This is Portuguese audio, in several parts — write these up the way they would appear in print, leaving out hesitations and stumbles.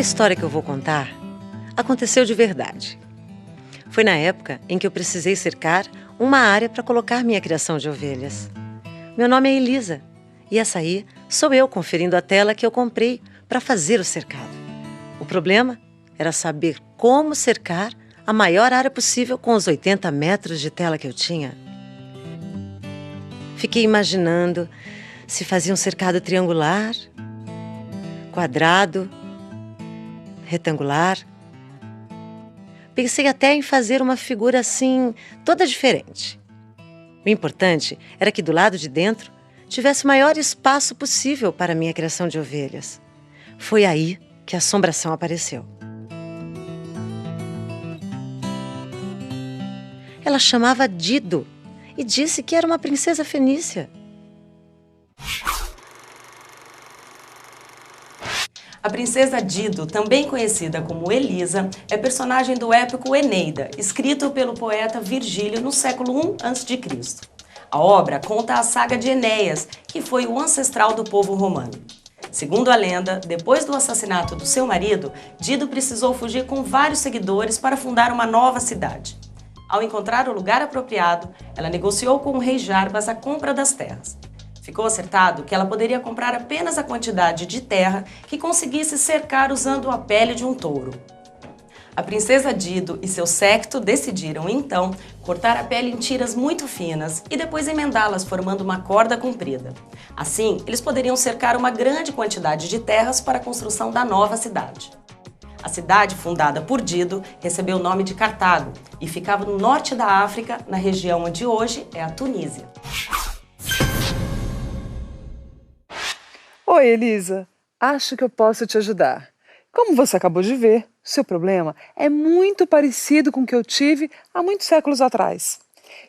história que eu vou contar aconteceu de verdade. Foi na época em que eu precisei cercar uma área para colocar minha criação de ovelhas. Meu nome é Elisa e essa aí sou eu conferindo a tela que eu comprei para fazer o cercado. O problema era saber como cercar a maior área possível com os 80 metros de tela que eu tinha. Fiquei imaginando se fazia um cercado triangular, quadrado, retangular. Pensei até em fazer uma figura assim, toda diferente. O importante era que do lado de dentro tivesse o maior espaço possível para a minha criação de ovelhas. Foi aí que a assombração apareceu. Ela chamava Dido e disse que era uma princesa fenícia. A princesa Dido, também conhecida como Elisa, é personagem do épico Eneida, escrito pelo poeta Virgílio no século I a.C. A obra conta a saga de Enéas, que foi o ancestral do povo romano. Segundo a lenda, depois do assassinato do seu marido, Dido precisou fugir com vários seguidores para fundar uma nova cidade. Ao encontrar o lugar apropriado, ela negociou com o rei Jarbas a compra das terras. Ficou acertado que ela poderia comprar apenas a quantidade de terra que conseguisse cercar usando a pele de um touro. A princesa Dido e seu séquito decidiram, então, cortar a pele em tiras muito finas e depois emendá-las formando uma corda comprida. Assim, eles poderiam cercar uma grande quantidade de terras para a construção da nova cidade. A cidade, fundada por Dido, recebeu o nome de Cartago e ficava no norte da África, na região onde hoje é a Tunísia. Oi, Elisa. Acho que eu posso te ajudar. Como você acabou de ver, seu problema é muito parecido com o que eu tive há muitos séculos atrás.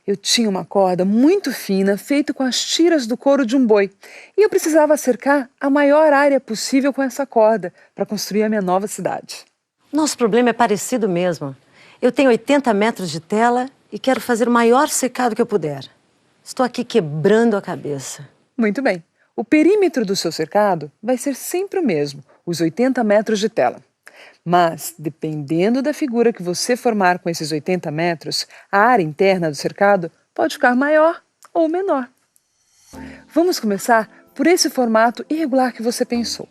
Eu tinha uma corda muito fina feita com as tiras do couro de um boi e eu precisava cercar a maior área possível com essa corda para construir a minha nova cidade. Nosso problema é parecido mesmo. Eu tenho 80 metros de tela e quero fazer o maior cercado que eu puder. Estou aqui quebrando a cabeça. Muito bem. O perímetro do seu cercado vai ser sempre o mesmo, os 80 metros de tela. Mas, dependendo da figura que você formar com esses 80 metros, a área interna do cercado pode ficar maior ou menor. Vamos começar por esse formato irregular que você pensou.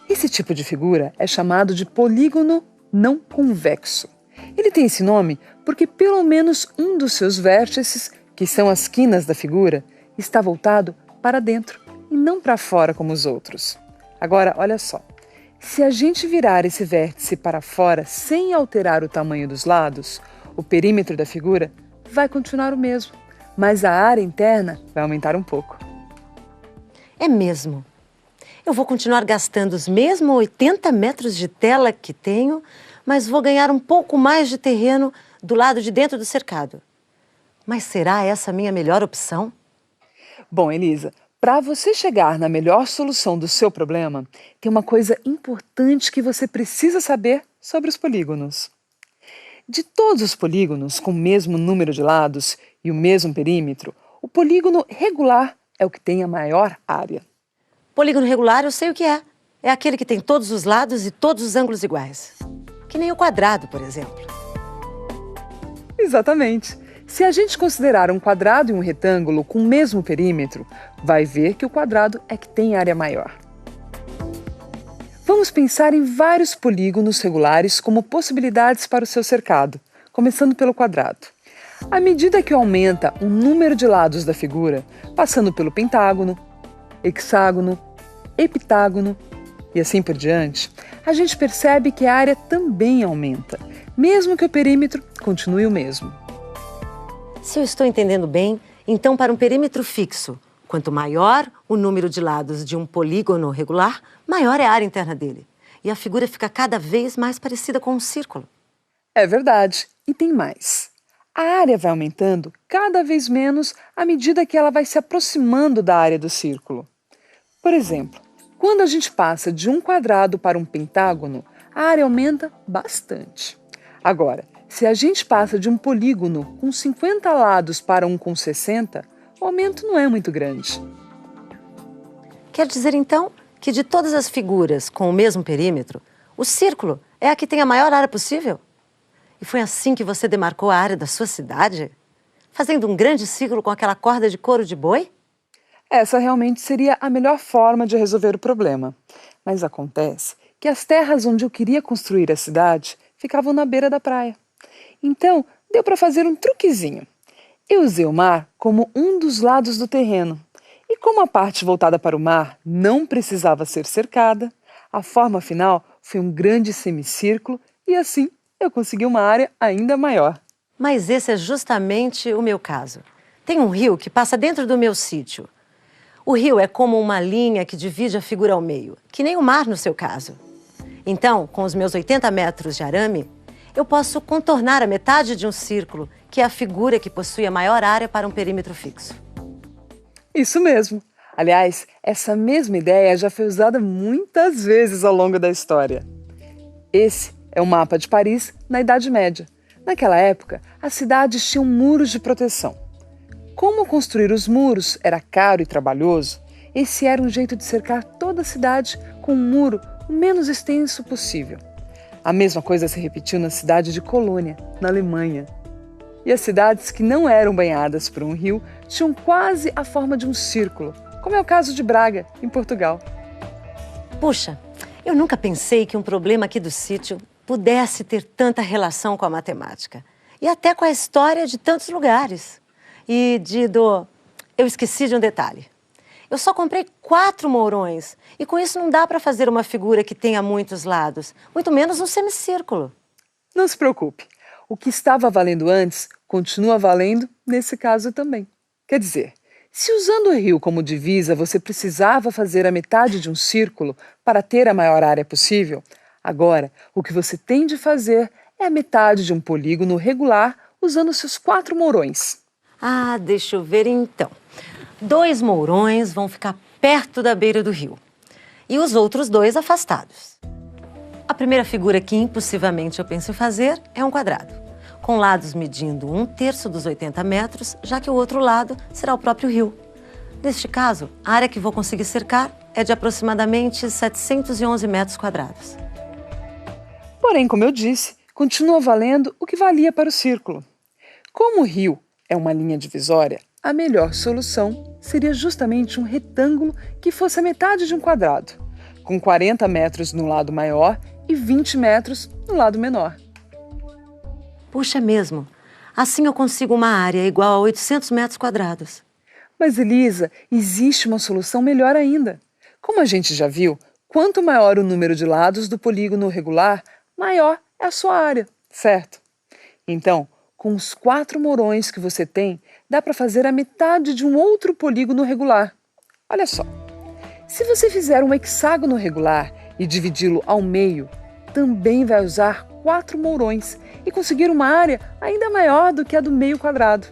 Esse tipo de figura é chamado de polígono não convexo. Ele tem esse nome porque pelo menos um dos seus vértices, que são as quinas da figura, está voltado para dentro e não para fora como os outros. Agora, olha só. Se a gente virar esse vértice para fora sem alterar o tamanho dos lados, o perímetro da figura vai continuar o mesmo, mas a área interna vai aumentar um pouco. É mesmo. Eu vou continuar gastando os mesmos 80 metros de tela que tenho, mas vou ganhar um pouco mais de terreno do lado de dentro do cercado. Mas será essa a minha melhor opção? Bom, Elisa, para você chegar na melhor solução do seu problema, tem uma coisa importante que você precisa saber sobre os polígonos. De todos os polígonos com o mesmo número de lados e o mesmo perímetro, o polígono regular é o que tem a maior área. Polígono regular eu sei o que é. É aquele que tem todos os lados e todos os ângulos iguais. Que nem o quadrado, por exemplo. Exatamente. Se a gente considerar um quadrado e um retângulo com o mesmo perímetro, vai ver que o quadrado é que tem área maior. Vamos pensar em vários polígonos regulares como possibilidades para o seu cercado, começando pelo quadrado. À medida que aumenta o número de lados da figura, passando pelo pentágono, hexágono, heptágono e assim por diante, a gente percebe que a área também aumenta, mesmo que o perímetro continue o mesmo. Se eu estou entendendo bem, então para um perímetro fixo, quanto maior o número de lados de um polígono regular, maior é a área interna dele. E a figura fica cada vez mais parecida com um círculo. É verdade. E tem mais. A área vai aumentando cada vez menos à medida que ela vai se aproximando da área do círculo. Por exemplo, quando a gente passa de um quadrado para um pentágono, a área aumenta bastante. Agora, se a gente passa de um polígono com 50 lados para um com 60, o aumento não é muito grande. Quer dizer, então, que de todas as figuras com o mesmo perímetro, O círculo é a que tem a maior área possível. E foi assim que você demarcou a área da sua cidade? Fazendo um grande círculo com aquela corda de couro de boi? Essa realmente seria a melhor forma de resolver o problema. Mas acontece que as terras onde eu queria construir a cidade ficavam na beira da praia. Então, deu para fazer um truquezinho. Eu usei o mar como um dos lados do terreno. E como a parte voltada para o mar não precisava ser cercada, a forma final foi um grande semicírculo e assim eu consegui uma área ainda maior. Mas esse é justamente o meu caso. Tem um rio que passa dentro do meu sítio. O rio é como uma linha que divide a figura ao meio, que nem o mar no seu caso. Então, com os meus 80 metros de arame, eu posso contornar a metade de um círculo, que é a figura que possui a maior área para um perímetro fixo. Isso mesmo. Aliás, essa mesma ideia já foi usada muitas vezes ao longo da história. Esse é o mapa de Paris na Idade Média. Naquela época, as cidades tinham muros de proteção. Como construir os muros era caro e trabalhoso, esse era um jeito de cercar toda a cidade com um muro o menos extenso possível. A mesma coisa se repetiu na cidade de Colônia, na Alemanha. E as cidades que não eram banhadas por um rio tinham quase a forma de um círculo, como é o caso de Braga, em Portugal. Puxa, eu nunca pensei que um problema aqui do sítio pudesse ter tanta relação com a matemática e até com a história de tantos lugares. E, Dido, eu esqueci de um detalhe. Eu só comprei 4 mourões e com isso não dá para fazer uma figura que tenha muitos lados, muito menos um semicírculo. Não se preocupe. O que estava valendo antes continua valendo nesse caso também. Quer dizer, se usando o rio como divisa você precisava fazer a metade de um círculo para ter a maior área possível, agora o que você tem de fazer é a metade de um polígono regular usando seus 4 mourões. Ah, deixa eu ver então. 2 mourões vão ficar perto da beira do rio e os outros 2 afastados. A primeira figura que impossivelmente eu penso em fazer é um quadrado, com lados medindo 1/3 dos 80 metros, já que o outro lado será o próprio rio. Neste caso, a área que vou conseguir cercar é de aproximadamente 711 metros quadrados. Porém, como eu disse, continua valendo o que valia para o círculo. Como o rio é uma linha divisória, a melhor solução seria justamente um retângulo que fosse a metade de um quadrado, com 40 metros no lado maior e 20 metros no lado menor. Puxa mesmo, assim eu consigo uma área igual a 800 metros quadrados. Mas, Elisa, existe uma solução melhor ainda. Como a gente já viu, quanto maior o número de lados do polígono regular, maior é a sua área, certo? Então, com os 4 mourões que você tem, dá para fazer a metade de um outro polígono regular. Olha só, se você fizer um hexágono regular e dividi-lo ao meio, também vai usar 4 mourões e conseguir uma área ainda maior do que a do meio quadrado.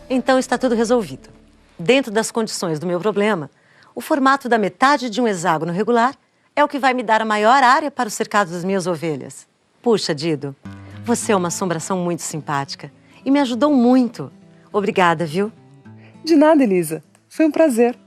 Então está tudo resolvido. Dentro das condições do meu problema, o formato da metade de um hexágono regular é o que vai me dar a maior área para o cercado das minhas ovelhas. Puxa, Dido, você é uma assombração muito simpática e me ajudou muito. Obrigada, viu? De nada, Elisa. Foi um prazer.